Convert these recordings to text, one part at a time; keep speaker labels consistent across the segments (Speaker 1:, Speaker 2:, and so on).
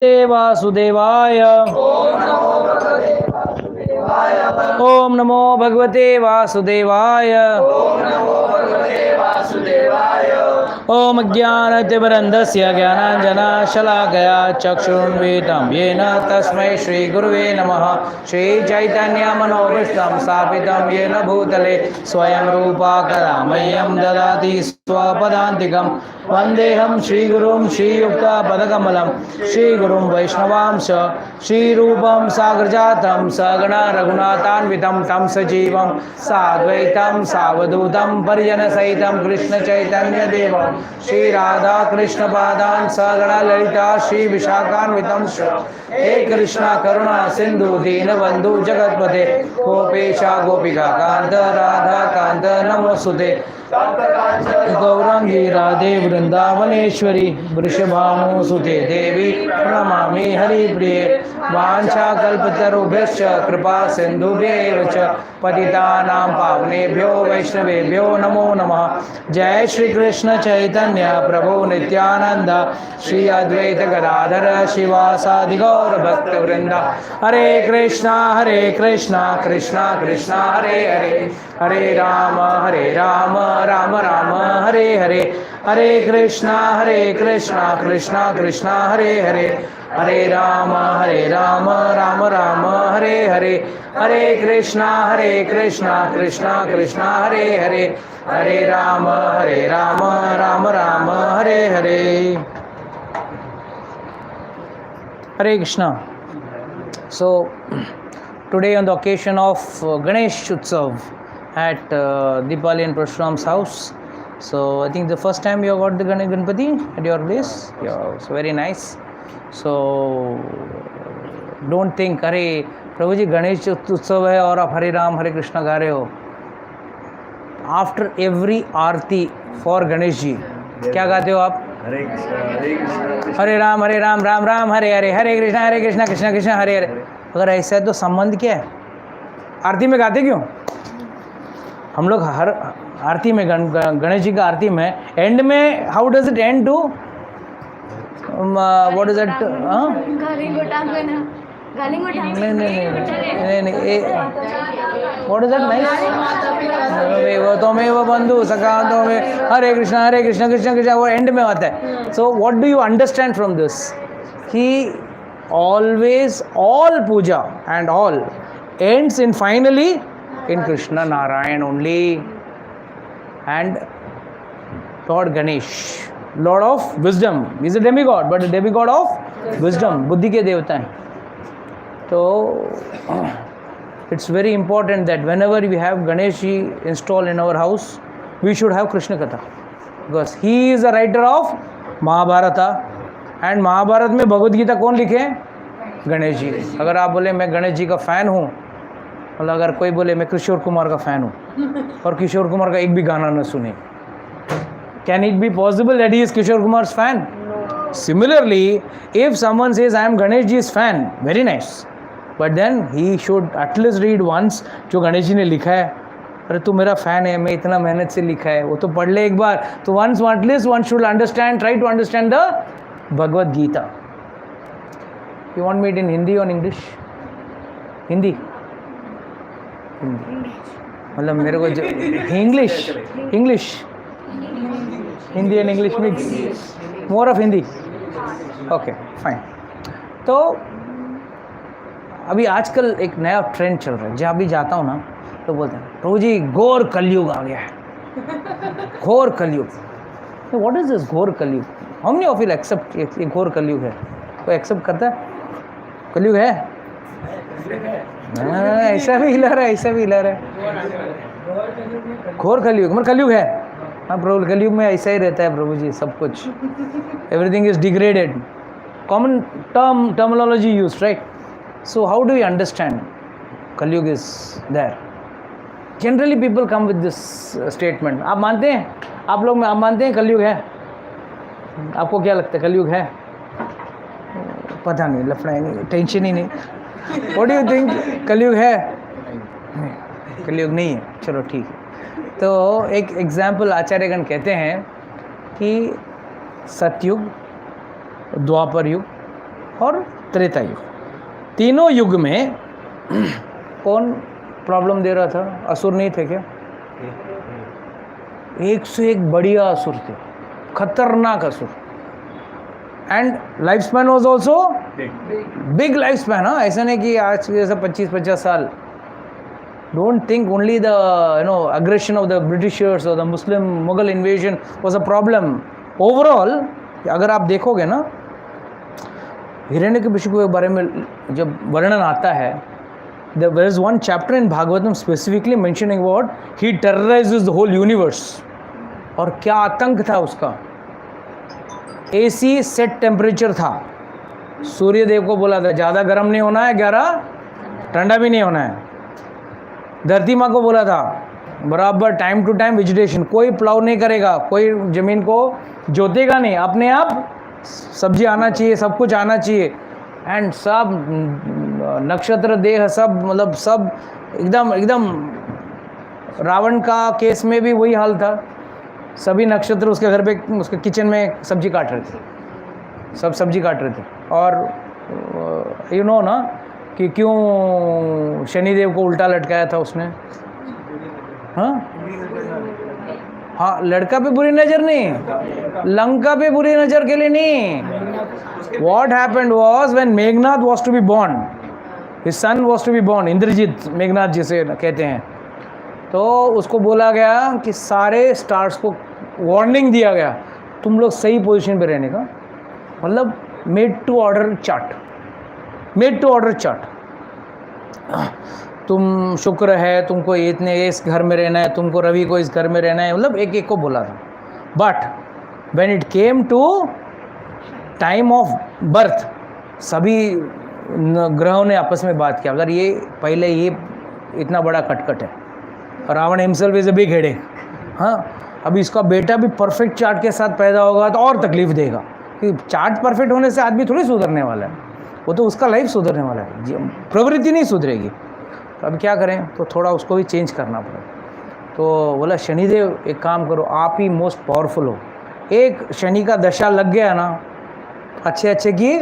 Speaker 1: वासुदेवाय। ओम नमो भगवते वासुदेवाय। ओम ज्ञानतिमिरन्धस्य ज्ञानाञ्जनशलाकया चक्षुरुन्मीलितं येन तस्मै श्रीगुरुवे नमः। श्रीचैतन्यमनोभीष्टं स्थापितं येन भूतले स्वयं रूपा कदा मह्यं ददाति स्वपदान्तिकं। वन्देऽहं श्रीगुरुं श्रीयुक्तपदकमलं श्रीगुरुं वैष्णवांश श्रीरूपं साग्रजातं सगणा रघुनाथान्वितं तं सजीवं साद्वैतं सावधूतं परिजनसहितं कृष्णचैतन्यदेवं श्रीराधाकृष्णपादान् सगणा ललिता श्रीविशाखान्वितं हे कृष्णा करुणा सिन्धु दीनबन्धु जगत्पते गोपेशा गोपिका कान्त राधा कान्त नमोस्तुते। गौरांगी राधे वृंदावनेश्वरी वृषभानुसुते देवी प्रणमामि हरिप्रिये। वाञ्छाकल्पतरुभ्यश्च कृपा सिन्धुभ्यैव च पतितानां पावनेभ्यो वैष्णवेभ्यो नमो नमः। जय श्री कृष्ण चैतन्य प्रभु नित्यानंद श्री अद्वैत गदाधर शिवासादि गौर भक्त वृंदा। हरे कृष्णा कृष्णा कृष्णा हरे हरे हरे राम राम राम हरे हरे। हरे कृष्णा कृष्णा कृष्णा हरे हरे हरे राम राम राम हरे हरे। हरे Krishna Krishna Krishna Hare Hare Hare Ram Ram Ram Hare Hare. Hare Krishna. So today on the occasion of Ganesh Utsav at Deepali and Parashuram's house. So I think the first time you got the Ganpati at your place. Yeah, it's very nice. So don't think अरे प्रभु जी गणेश उत्सव है और आप हरे राम हरे कृष्णा गा रहे हो। After every aarti for Ganesh ji क्या गाते हो आप? हरे राम राम राम हरे हरे हरे कृष्णा कृष्णा कृष्णा हरे हरे। अगर ऐसा है तो संबंध क्या है? आरती में गाते क्यों? हम लोग हर आरती में गणेश जी का आरती में एंड में how does it end to what is it? नहीं व्हाट इज दैट? नाइस त्वमेव बंधु सखा त्वमेव हरे कृष्णा कृष्णा कृष्णा वो एंड में होता है। So what do you understand from this? कि always all puja and all ends in finally in Krishna Narayan only and Lord Ganesh, Lord of wisdom. He is a demigod, but a demigod of wisdom. बुद्धि के देवता हैं। तो it's very important that whenever we have Ganesh ji installed in our house, we should have Krishna Katha because he is the writer of Mahabharata and Mahabharat में भगवद गीता कौन लिखे? गणेश जी। अगर आप बोले मैं गणेश जी का फ़ैन हूँ, मतलब अगर कोई बोले मैं किशोर कुमार का फ़ैन हूँ और किशोर कुमार का एक भी गाना न सुने, can it be possible that he is Kishore Kumar's fan? Similarly, if someone says I am Ganesh ji's fan, very nice, but then he should at least read once जो गणेश जी ने लिखा है। अरे तू मेरा फ़ैन है, मैं इतना मेहनत से लिखा है, वो तो पढ़ ले एक बार। तो once at least one should understand, try to understand the Bhagavad Gita. You want me in Hindi or English? Hindi मतलब मेरे को English Hindi and English mix, more of Hindi. Okay fine. तो अभी आजकल एक नया ट्रेंड चल रहा है, जहाँ भी जाता हूँ ना तो बोलते हैं प्रभु जी घोर कलयुग आ गया है। घोर कलयुग, व्हाट इज दिस घोर Kalyug? How many of you accept ये घोर कलयुग है? कोई एक्सेप्ट करता है कलयुग है? ऐसा भी हिला रहा है, ऐसा भी हिला रहा है। घोर कलयुग मतलब कलयुग है। हाँ प्रभु, कलयुग में ऐसा ही रहता है प्रभु जी, सब कुछ everything is degraded. Common terminology use, right? So how do you understand Kalyug is there? Generally people come with this statement. आप मानते हैं, आप लोग आप मानते हैं कलयुग है? आपको क्या लगता है कलयुग है? पता नहीं, लफड़ा नहीं, टेंशन ही नहीं। व्हाट डू यू थिंक, कलयुग है? नहीं, कलयुग नहीं है। चलो ठीक है। तो एक एग्जाम्पल आचार्यगण कहते हैं कि सतयुग, द्वापर युग और त्रेता युग। तीनों युग में कौन प्रॉब्लम दे रहा था? असुर नहीं थे क्या? एक से एक बढ़िया असुर थे, खतरनाक असुर। And life span was also big life span. हाँ, ऐसा नहीं कि आज जैसा 25-50 साल। Don't think only the aggression of the Britishers or the Muslim Mughal invasion was a problem. Overall अगर आप देखोगे ना, हिरण्यकशिपु के बारे में जब वर्णन आता है, there is one chapter in Bhagavatam specifically mentioning what he terrorizes the whole universe. और क्या आतंक था उसका। AC सेट टेम्परेचर था। सूर्य देव को बोला था ज़्यादा गर्म नहीं होना है, 11 ठंडा भी नहीं होना है। धरती माँ को बोला था बराबर टाइम टू टाइम वेजिटेशन, कोई प्लाव नहीं करेगा, कोई ज़मीन को जोतेगा नहीं, अपने आप सब्जी आना चाहिए, सब कुछ आना चाहिए। एंड सब नक्षत्र देह सब, मतलब सब एकदम रावण का केस में भी वही हाल था। सभी नक्षत्र उसके घर पे, उसके किचन में सब्जी काट रहे थे, सब सब्जी काट रहे थे। और यू नो ना कि क्यों शनिदेव को उल्टा लटकाया था उसने? हाँ, लड़का पे बुरी नज़र नहीं, लंका पे बुरी नज़र के लिए नहीं। What happened was when Meghnath was to be born, his son was to be born, Indrajit Meghnath जिसे कहते हैं, तो उसको बोला गया कि सारे स्टार्स को वार्निंग दिया गया, तुम लोग सही पोजीशन पे रहने का, मतलब मेड टू ऑर्डर चार्ट। तुम शुक्र है, तुमको इतने इस घर में रहना है, तुमको रवि को इस घर में रहना है, मतलब एक एक को बोला था। But when it came to time of birth, सभी ग्रहों ने आपस में बात किया, अगर ये पहले ये इतना बड़ा कटकट है, Ravan himself is a big headache, हाँ, अभी इसका बेटा भी परफेक्ट चार्ट के साथ पैदा होगा तो और तकलीफ देगा, कि चार्ट परफेक्ट होने से आदमी थोड़ी सुधरने वाला है, वो तो उसका लाइफ सुधरने वाला है, प्रवृत्ति नहीं सुधरेगी। तो अब क्या करें, तो थोड़ा उसको भी चेंज करना पड़ेगा। तो बोला शनिदेव एक काम करो, आप ही मोस्ट पावरफुल हो, एक शनि का दशा लग गया ना, अच्छे की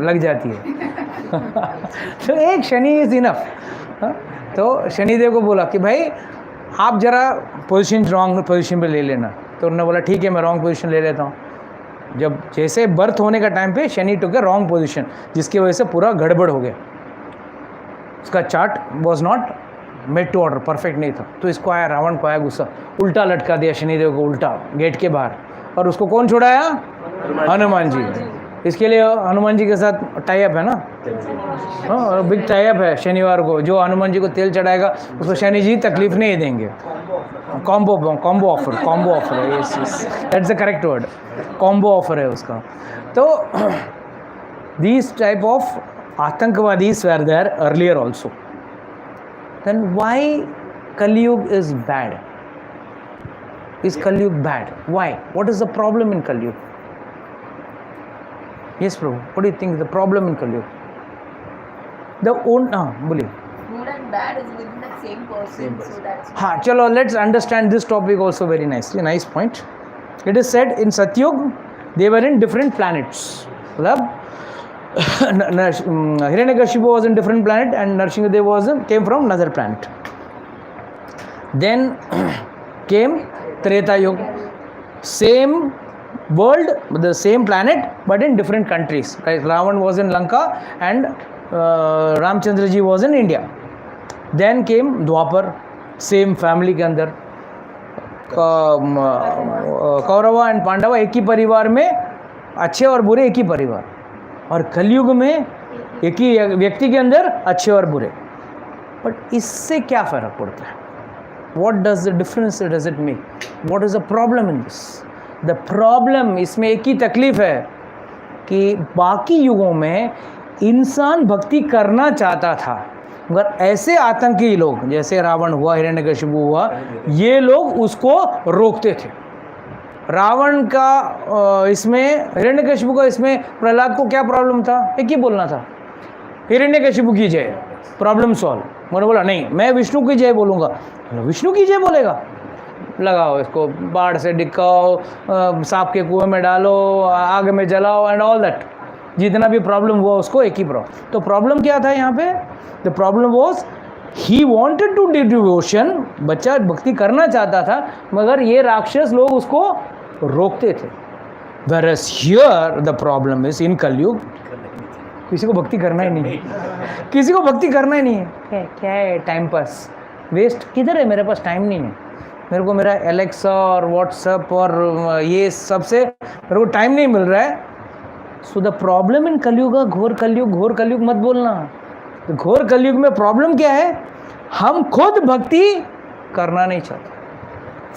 Speaker 1: लग जाती है तो एक शनि इज इनफ। तो शनिदेव को बोला कि भाई आप जरा पोजीशन रॉन्ग पोजीशन पे ले लेना। तो उन्होंने बोला ठीक है, मैं रॉन्ग पोजीशन ले लेता हूँ। जब जैसे बर्थ होने का टाइम पे Shani took a wrong position, जिसकी वजह से पूरा गड़बड़ हो गया, उसका chart was not made to order, perfect नहीं था। तो इसको आया, रावण को आया गुस्सा, उल्टा लटका दिया शनिदेव को, उल्टा गेट के बाहर। और उसको कौन छुड़ाया? हनुमान जी। इसके लिए हनुमान जी के साथ टाई अप है ना, हाँ, बिग टाई अप है। शनिवार को जो हनुमान जी को तेल चढ़ाएगा उसको शनि जी तकलीफ नहीं देंगे। कॉम्बो ऑफर है, yes that's the correct word, combo offer है उसका। तो दीज टाइप ऑफ आतंकवादीज were there earlier also. Then why Kaliyug is bad? Is Kaliyug bad? Why? What is the problem in Kaliyug? Yes, Prabhu. What do you think is the problem in Kaliyug? बोलिए।
Speaker 2: Good and bad is within the same person, so that's.
Speaker 1: हाँ, चलो let's understand this topic also very nicely. Nice point. It is said in Satyug they were in different planets. मतलब Hiranyakashipu was in different planet and Nrsimhadev came from another planet. Then came Treta Yuga, same world, the same planet, but in different countries. Right? Ravan was in Lanka and Ramchandra ji was in India. Then came Dwapar, same family के अंदर Kaurava and पांडवा एक ही परिवार में, अच्छे और बुरे एक ही परिवार। और कलयुग में एक ही व्यक्ति के अंदर अच्छे और बुरे। बट इससे क्या फ़र्क पड़ता है? What does the difference does it make? What is the problem in this? The problem, इसमें एक ही तकलीफ है कि बाकी युगों में इंसान भक्ति करना चाहता था, मगर ऐसे आतंकी लोग जैसे रावण हुआ, हिरण्यकशिपु हुआ, ये लोग उसको रोकते थे। रावण का इसमें, हिरण्यकशिपु का इसमें, प्रहलाद को क्या प्रॉब्लम था? एक ही बोलना था, हिरण्यकशिपु की जय, प्रॉब्लम सॉल्व। मैंने बोला नहीं, मैं विष्णु की जय बोलूँगा। विष्णु की जय बोलेगा? लगाओ इसको, बाढ़ से डिक्काओ, सांप के कुएं में डालो, आग में जलाओ एंड ऑल दैट। जितना भी प्रॉब्लम हुआ उसको एक ही प्रॉब्लम। तो प्रॉब्लम क्या था यहाँ पे? The problem was he wanted to do devotion, बच्चा भक्ति करना चाहता था, मगर ये राक्षस लोग उसको रोकते थे। Whereas here the problem is in कलयुग किसी को भक्ति करना ही नहीं है, किसी को भक्ति करना ही नहीं है। क्या है टाइम पास, वेस्ट किधर है, मेरे पास टाइम नहीं है, मेरे को मेरा एलेक्सा और व्हाट्सएप और ये सब से मेरे को टाइम नहीं मिल रहा है। सो द प्रॉब्लम इन कलयुग, घोर कलयुग मत बोलना। तो घोर कलयुग में प्रॉब्लम क्या है? हम खुद भक्ति करना नहीं चाहते।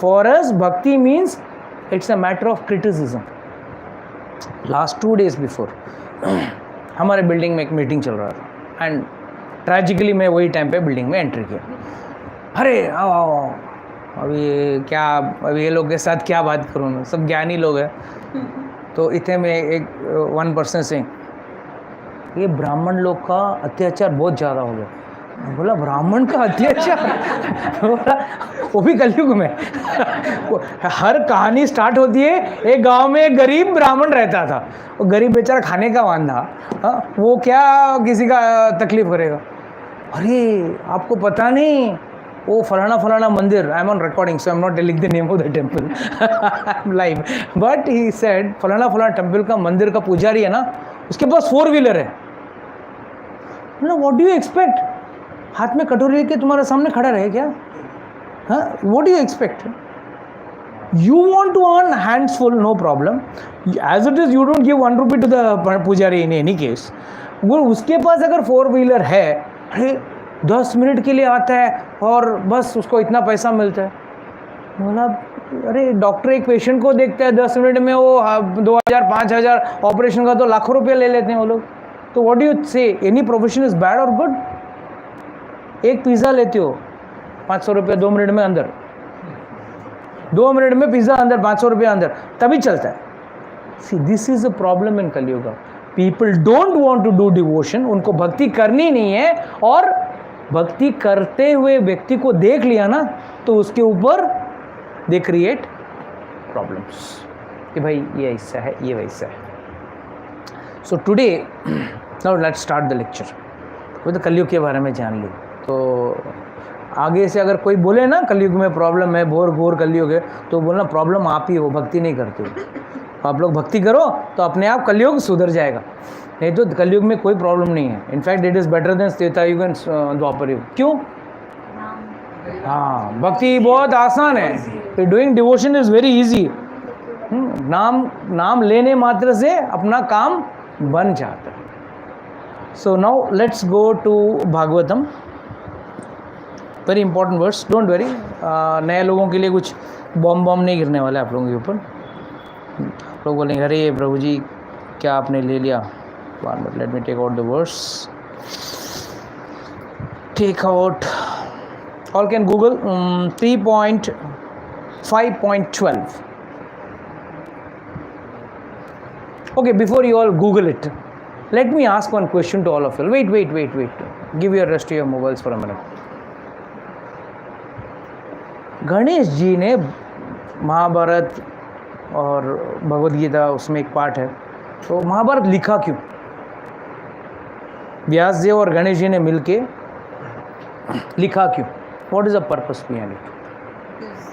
Speaker 1: फॉर अस भक्ति means it's a matter of criticism. Last 2 days before हमारे बिल्डिंग में एक मीटिंग चल रहा था एंड ट्रेजिकली मैं वही टाइम पे बिल्डिंग में एंट्री किया। अरे आओ आओ, अभी ये लोग के साथ क्या बात करूँ मैं, सब ज्ञानी लोग हैं। तो इतने में एक 1 person से ये ब्राह्मण लोग का अत्याचार बहुत ज़्यादा हो गया। मैं बोला ब्राह्मण का अत्याचार? बोला वो भी कलयुग में। हर कहानी स्टार्ट होती है, एक गांव में एक गरीब ब्राह्मण रहता था, वो गरीब बेचारा खाने का वांधा, वो क्या किसी का तकलीफ करेगा। अरे आपको पता नहीं वो फलाना मंदिर, I am on recording so I am not telling the name of the temple, I am live, but he said फलाना टेम्पल का मंदिर का पुजारी है ना, उसके पास 4 wheeler है। What do you expect? हाथ में कटोरी लेके तुम्हारे सामने खड़ा रहे क्या? हाँ, what do you expect? You want to earn hands full, no problem. As it is, you don't give 1 rupee to the पुजारी in any case. वो उसके पास अगर 4 wheeler है, अरे 10 मिनट के लिए आता है और बस उसको इतना पैसा मिलता है। बोला अरे डॉक्टर एक पेशेंट को देखता है 10 मिनट में, वो 2000-5000, ऑपरेशन का तो लाखों रुपये ले लेते हैं वो लोग। तो व्हाट डू यू से, एनी प्रोफेशन इज बैड और गुड? एक पिज़्ज़ा लेते हो 500 रुपये 2 मिनट में अंदर, 2 मिनट में पिज़्ज़ा अंदर 500 रुपये अंदर, तभी चलता है। See this is a problem in Kalyug. People don't want to do devotion, उनको भक्ति करनी नहीं है, और भक्ति करते हुए व्यक्ति को देख लिया ना तो उसके ऊपर दे क्रिएट प्रॉब्लम्स कि भाई ये ऐसा है, ये वैसा है। So today now let's start the lecture. वो तो कलयुग के बारे में जान ली, तो आगे से अगर कोई बोले ना कलयुग में प्रॉब्लम है, घोर कलयुग है, तो बोलना प्रॉब्लम आप ही हो, भक्ति नहीं करते हो। आप लोग भक्ति करो तो अपने आप कलयुग सुधर जाएगा, नहीं तो कलयुग में कोई प्रॉब्लम नहीं है। In fact it is better than Treta युग एंड द्वापर युग। क्यों? हाँ, भक्ति बहुत आसान है, doing devotion is very easy. नाम लेने मात्र से अपना काम बन जाता है। So now let's go to Bhagavatam. Very important words, don't worry. नए लोगों के लिए कुछ बॉम्ब नहीं गिरने वाला है आप लोगों के ऊपर। लोग बोलेंगे अरे प्रभु जी क्या आपने ले लिया। Let me take out the words, take out, all can Google 3.5.12. Okay, before you all Google it, let me ask one question to all of you. Wait. Give your rest to your mobiles for a minute. Ganesh ji ने महाभारत और भगवद गीता, उसमें एक part है, तो महाभारत लिखा क्यों? व्यास देव और गणेश जी ने मिलके लिखा क्यों? What is the purpose behind it?
Speaker 2: Because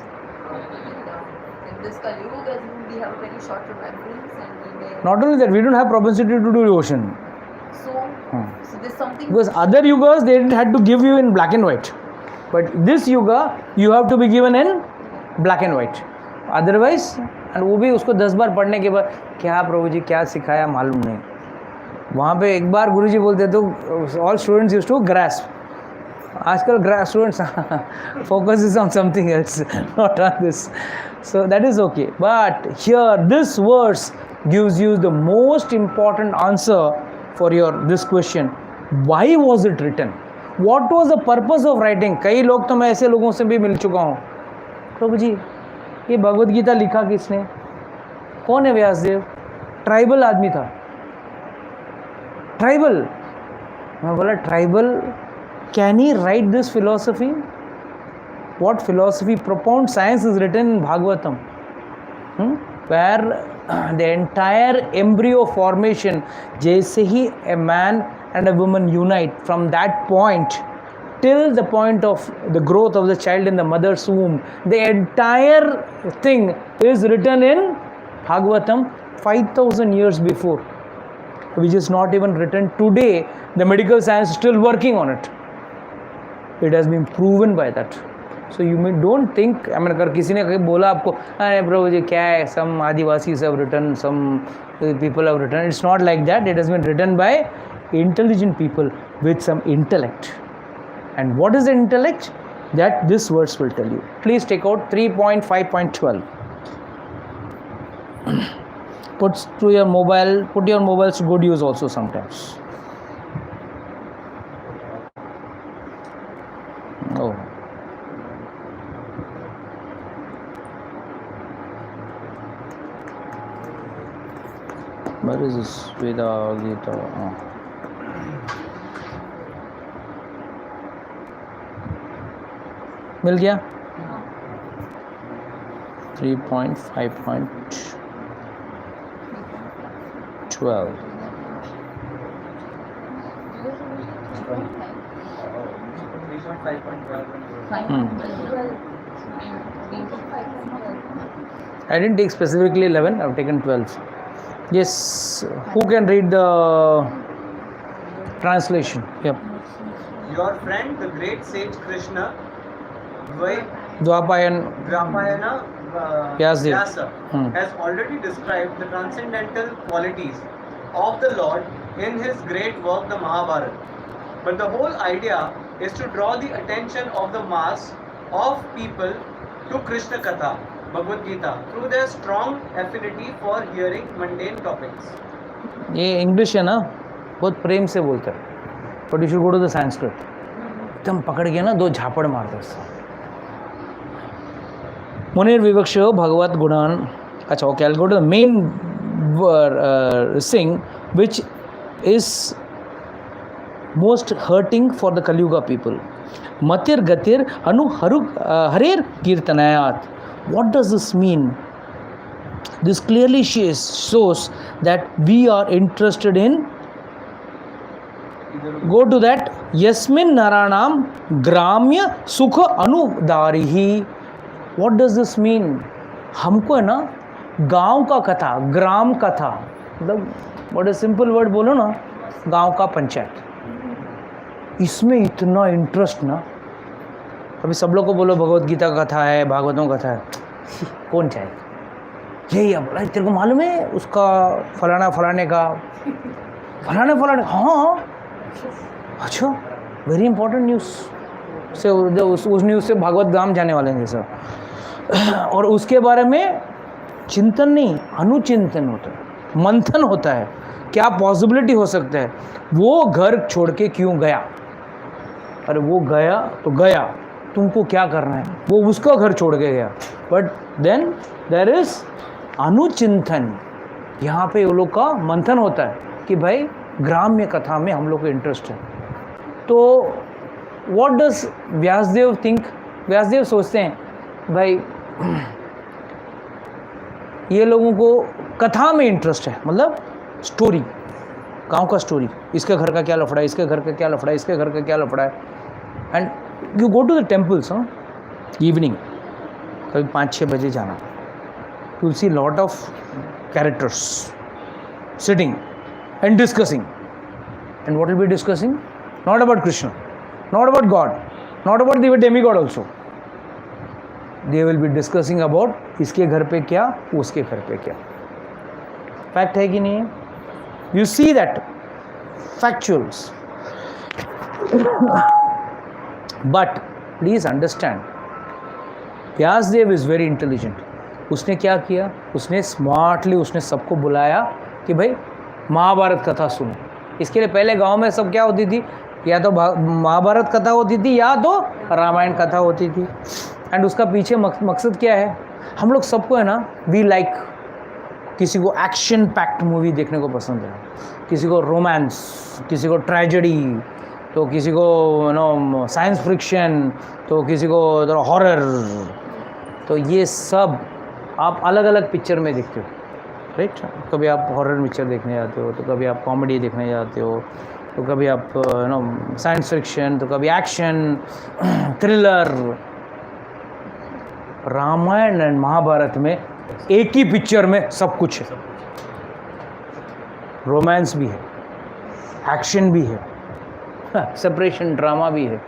Speaker 2: in this Kali-yuga, we have a very short remembrance, and we may.
Speaker 1: Not only that, we don't have propensity to do devotion.
Speaker 2: So there's something.
Speaker 1: Because other yugas they had to give you in black and white, but this yuga you have to be given in black and white. Otherwise, and वो भी उसको 10 बार पढ़ने के बाद क्या प्रभु जी क्या सिखाया मालूम नहीं। वहाँ पे एक बार गुरु जी बोलते तो all students used to grasp. आजकल students focus is on something else, not on this. So that is okay. But here this verse gives you the most important answer for this question. Why was it written? What was the purpose of writing? कई लोग तो मैं ऐसे लोगों से भी मिल चुका हूँ, प्रभु जी ये भगवद गीता लिखा किसने? कौन है व्यासदेव? ट्राइबल आदमी था। ट्राइबल? मैं बोला tribal, can he right this philosophy? What philosophy, profound science is written in Bhagavatam, where the entire embryo formation, जैसे ही a man and a woman unite from that point till the point of the growth of the child in the mother's womb, the entire thing is written in Bhagavatam 5,000 years before, which is not even written today. The medical science is still working on it. It has been proven by that. So you don't think, I mean, अगर किसी ने कहीं बोला आपको अरे प्रभु जी क्या है, some Adivasis have written, some people have written, it's not like that. It has been written by intelligent people with some intellect. And what is the intellect? That this verse will tell you. Please take out 3.5.12. Put your mobiles to good use also sometimes. Oh. Where is this Veda Gita? Oh. मिल गया 3.5.12. I didn't take specifically 11, I've taken 12. Yes, who can read the translation? Yep.
Speaker 3: Your friend, the great sage Krishna,
Speaker 1: Dwapayana
Speaker 3: Vyasa, has already described the transcendental qualities of the Lord in his great work, the Mahabharata. But the whole idea is to draw the attention of the mass of people to Krishna Katha, Bhagavad Gita, through their strong affinity for hearing mundane topics.
Speaker 1: ये English है ना, बहुत प्रेम से बोलता है, but you should go to the Sanskrit. एकदम पकड़ के ना दो झापड़ मारता है. मुनिर विवक्ष भगवत गुणान. अच्छा okay, I will go to the main thing which is most hurting for the Kali-yuga people. Matir gatir anu harir kirtanayat. What does this mean? This clearly shows that we are interested in, go to that, yasmin naranam gramya sukha anudarihi. What does this mean? हमको है ना गांव का कथा, ग्राम कथा, मतलब बड़े simple word बोलो ना, गांव का पंचायत, इसमें इतना इंटरेस्ट ना. अभी सब लोग को बोलो भगवत गीता का कथा है, भागवतों का कथा है, कौन चाहेगा? यही है बोला, तेरे को मालूम है उसका फलाने का, हाँ अच्छा, वेरी इंपॉर्टेंट न्यूज़ से उस न्यूज़ से भागवत धाम जाने वाले हैं जैसा. और उसके बारे में चिंतन नहीं, अनुचिंतन होता है, मंथन होता है, क्या पॉसिबिलिटी हो सकता है, वो घर छोड़ के क्यों गया, अरे वो गया तो गया, तुमको क्या करना है, वो उसका घर छोड़ के गया. बट देन देयर इज अनुचिंतन. यहाँ पे वो लोग का मंथन होता है कि भाई ग्राम्य कथा में हम लोग को इंटरेस्ट है. तो what does Vyasadev think? Vyasadev सोचते हैं भाई ये लोगों को कथा में इंटरेस्ट है, मतलब स्टोरी, गांव का स्टोरी, इसके घर का क्या लफड़ा है, इसके घर का क्या लफड़ा है, इसके घर का क्या लफड़ा है. And you go to the temples evening, कभी 5-6 बजे जाना, you will see lot of characters sitting and discussing. And what will be discussing? Not about Krishna, not about God, not about the demigod also. They will be discussing about इसके घर पे क्या, उसके घर पे क्या. फैक्ट है कि नहीं है? You see that factuals. But please understand, Vyasadev is very intelligent. उसने क्या किया? उसने स्मार्टली उसने सबको बुलाया कि भाई महाभारत कथा सुनो. इसके लिए पहले गांव में सब क्या होती थी, या तो महाभारत कथा होती थी या तो रामायण कथा होती थी. एंड उसका पीछे मकसद क्या है? हम लोग सबको है ना, वी लाइक, किसी को एक्शन पैक्ड मूवी देखने को पसंद है, किसी को रोमांस, किसी को ट्रेजेडी, तो किसी को साइंस फ्रिक्शन, तो किसी को हॉरर. तो ये सब आप अलग अलग पिक्चर में देखते हो. राइट। कभी आप हॉरर पिक्चर देखने जाते हो, तो कभी आप कॉमेडी देखने जाते हो, तो कभी आप साइंस फिक्शन, तो कभी action, thriller. Ramayan and Mahabharat में एक ही पिक्चर में सब कुछ है। रोमांस भी है, एक्शन भी है, सेपरेशन ड्रामा भी है,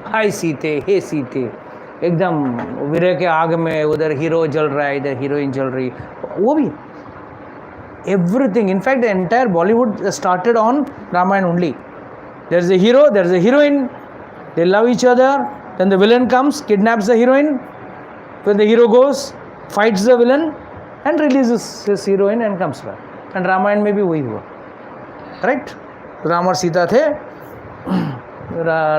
Speaker 1: हाय सीते हे सीते, एकदम विरह के आग में उधर हीरो जल रहा है, इधर हीरोइन जल रही, वो भी। Everything, in fact the entire Bollywood started on Ramayan only. There is a hero, there is a heroine, they love each other, then the villain comes, kidnaps the heroine, फिर the hero goes, fights the villain and releases his heroine and comes back. And Ramayan में भी वही हुआ, right. Ram और सीता थे,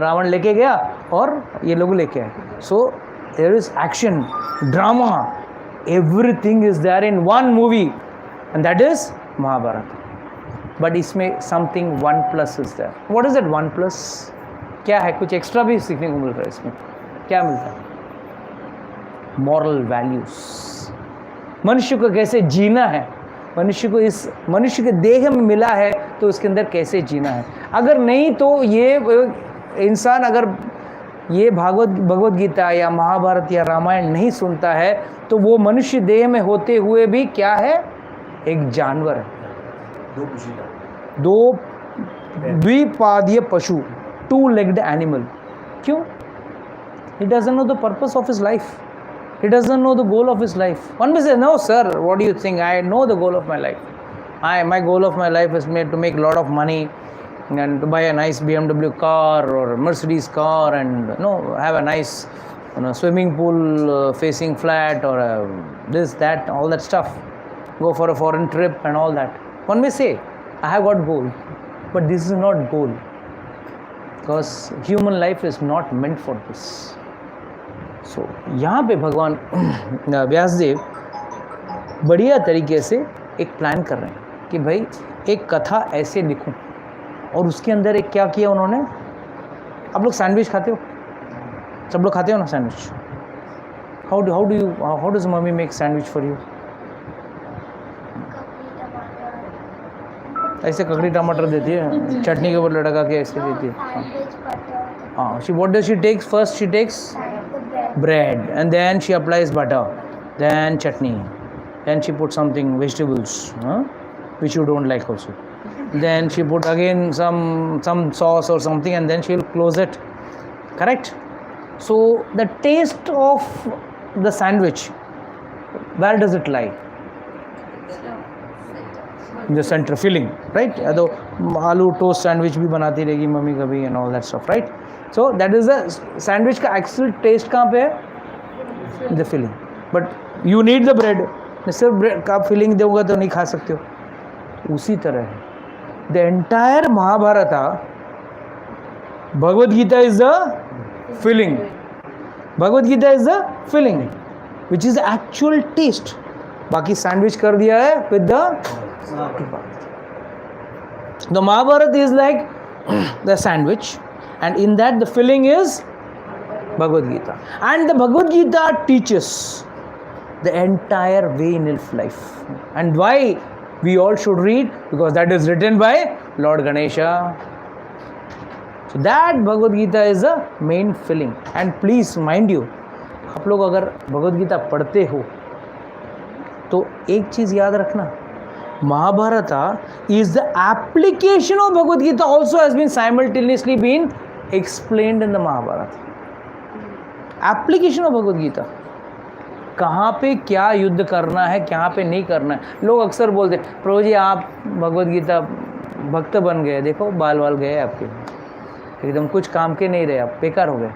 Speaker 1: रावण लेके गया और ये लोग लेके आए। So there is action, drama, everything is there in one movie, and that is Mahabharat. But इसमें something one plus is there. What is that one plus? क्या है? कुछ एक्स्ट्रा भी सीखने को मिल रहा है इसमें। क्या मिलता है? Moral values. मनुष्य को कैसे जीना है, मनुष्य को इस मनुष्य के देह में मिला है तो उसके अंदर कैसे जीना है। अगर नहीं तो ये इंसान अगर ये भगवत गीता या महाभारत या रामायण नहीं सुनता है तो वो मनुष्य देह में होते हुए भी क्या है? एक जानवर है, दो द्विपादीय पशु, टू लेग्ड एनिमल। क्यों? He doesn't know the purpose of his life. He doesn't know the goal of his life. One may say, no sir, what do you think? I know the goal of my life. My goal of my life is to make a lot of money and to buy a nice BMW car or a Mercedes car and have a nice swimming pool facing flat or this, that, all that stuff. Go for a foreign trip and all that. One may say, I have got goal. But this is not goal. Because human life is not meant for this. So, यहाँ पे भगवान व्यासदेव बढ़िया तरीके से एक plan कर रहे हैं कि भाई एक कथा ऐसे लिखूं, और उसके अंदर एक क्या किया उन्होंने। आप लोग सैंडविच खाते हो? सब लोग खाते हो ना sandwich? How does mummy make sandwich for you? ऐसे ककड़ी टमाटर देती है, चटनी के ऊपर लटका के ऐसे देती है। हाँ, what does she take first? She takes bread and then she applies butter, then chutney, then she puts something vegetables, which you don't like also. Then she put again some sauce or something, and then she'll close it. Correct? So the taste of the sandwich, where does it lie? The center filling, right? तो आलू toast sandwich भी बनाती रहेगी mummy कभी and all that stuff, right? So that is the sandwich का actual taste कहाँ पे है? The filling. But you need the bread. सिर्फ ब्रेड का फिलिंग दोगे तो नहीं खा सकते हो। उसी तरह है the entire Mahabharat, Bhagavad Gita is the filling. Bhagavad Gita is the filling, which is the actual taste. बाकी सैंडविच कर दिया है with the Mahabharata is like the sandwich, and in that the filling is Bhagavad Gita, and the Bhagavad Gita teaches the entire way in life. And why we all should read? Because that is written by Lord Ganesha. So that Bhagavad Gita is the main filling. And please mind you, आप लोग अगर भगवद गीता पढ़ते हो तो एक चीज़ याद रखना, Mahabharata is the application of Bhagavad Gita also has been simultaneously been explained in the Mahabharata. Application of Bhagavad Gita, कहाँ पे क्या युद्ध करना है, कहाँ पे नहीं करना है। लोग अक्सर बोलते हैं प्रभु जी आप भगवद गीता भक्त बन गए, देखो बाल वाल गए आपके, एकदम कुछ काम के नहीं रहे, आप बेकार हो गए।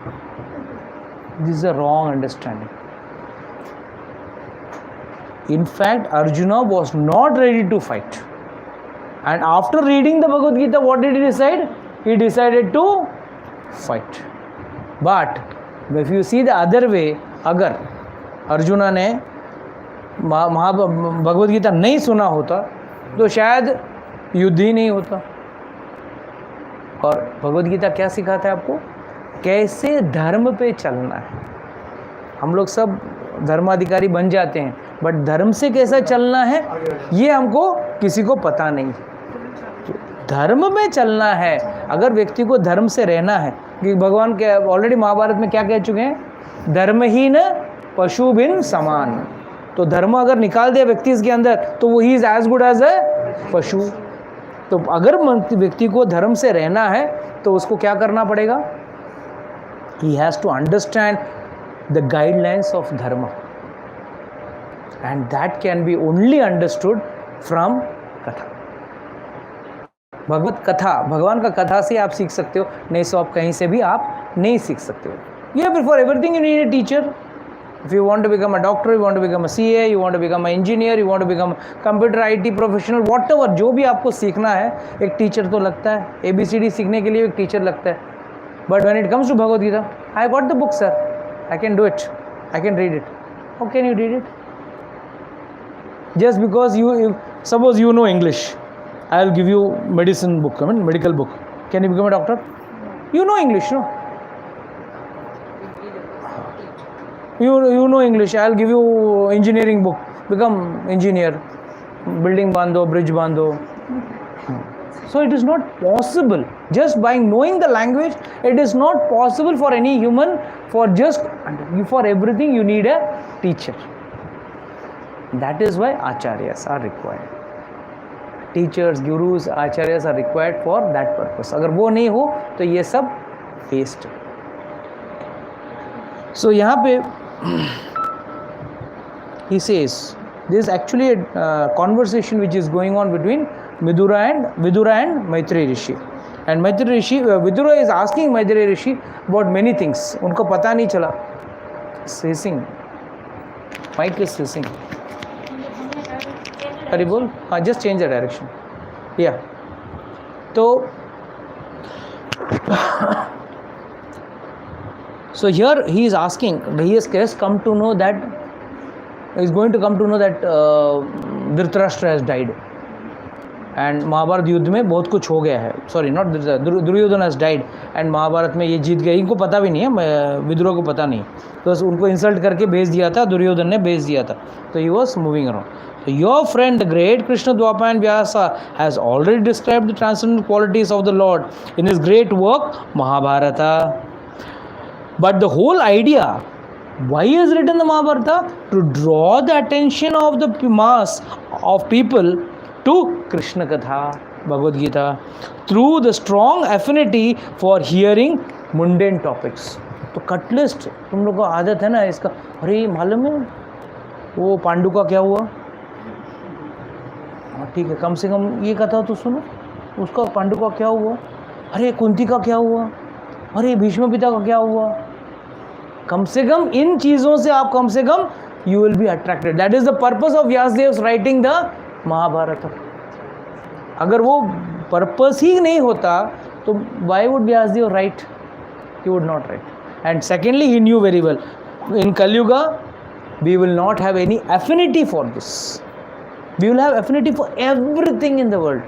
Speaker 1: This is a wrong understanding. In fact, Arjuna was not ready to fight. And after reading the Bhagavad Gita, what did he decide? He decided to fight. But if you see the other way, अगर अर्जुना ने भगवद गीता नहीं सुना होता तो शायद युद्ध ही नहीं होता। और भगवद गीता क्या सिखाता है आपको? कैसे धर्म पे चलना है। हम लोग सब धर्माधिकारी बन जाते हैं, बट धर्म से कैसा चलना है ये हमको किसी को पता नहीं। धर्म में चलना है, अगर व्यक्ति को धर्म से रहना है, कि भगवान के ऑलरेडी महाभारत में क्या कह चुके हैं, धर्महीन पशु भिन्न समान। तो धर्म अगर निकाल दिया व्यक्ति इसके अंदर तो वो ही is as good as a पशु। तो अगर व्यक्ति को धर्म से रहना है तो उसको क्या करना पड़ेगा, he has to understand the guidelines of dharma, and that can be only understood from katha. Bhagwat कथा, भगवान का कथा से आप सीख सकते हो, नहीं सो आप कहीं से भी आप नहीं सीख सकते हो। You for everything you need a teacher. If you want to become a doctor, you want to become a CA, you want to become an engineer, you want to become a computer IT professional, whatever, जो भी आपको सीखना है एक teacher तो लगता है। ABCD सीखने के लिए एक टीचर लगता है। But when it comes to Bhagavad Gita, I got the book, sir. I can do it. I can read it. How can you read it? Just because you suppose you know English, I will give you medicine book, I mean medical book. Can you become a doctor? You know English, no? You know English. I'll give you engineering book. Become engineer. Building bando, bridge bando. So it is not possible. Just by knowing the language, it is not possible for any human. For everything you need a teacher. That is why acharyas are required. Teachers, gurus, acharyas are required for that purpose. अगर वो नहीं हो तो ये सब waste. So यहाँ पे he says there is actually a conversation which is going on between Vidura and Maitreya Rishi. And Maitreya Rishi, Vidura is asking Maitreya Rishi about many things. उनको पता नहीं चला. Hissing. Mic is hissing. हरी बोल, हाँ, just change the direction. Yeah. तो so here he is asking, he has come to know that, he is going to come to know that Dhritarashtra has died. And Mahabharat युद्ध में बहुत कुछ हो गया है, sorry not Duryodhan has died, and Mahabharat में ये जीत गए, इनको पता भी नहीं है, विदुर को पता नहीं, तो उनको इंसल्ट करके भेज दिया था, दुर्योधन ने भेज दिया था, तो he was moving around. So your friend, the great Krishna Dwapaya Vyasa, has already described the transcendental qualities of the Lord in his great work Mahabharata. But the whole idea, why he has written the Mahabharata? To draw the attention of the mass of people to Krishna Katha, Bhagavad Gita, through the strong affinity for hearing mundane topics. तो cut list तुम लोग को आदत है ना इसका, अरे मालूम है वो पांडु का क्या हुआ, हाँ ठीक है, कम से कम ये कथा तो सुनो, उसका पांडु का क्या हुआ, अरे कुंती का क्या हुआ, अरे भीष्म पिता का क्या हुआ. कम से कम इन चीज़ों से आप कम से कम you will be attracted. That is the purpose of Vyasdev writing the Mahabharat. अगर वो पर्पस ही नहीं होता तो why would Vyasdev write, he would not write. And secondly he knew very well in Kalyuga we will not have any affinity for this, we will have affinity for everything in the world.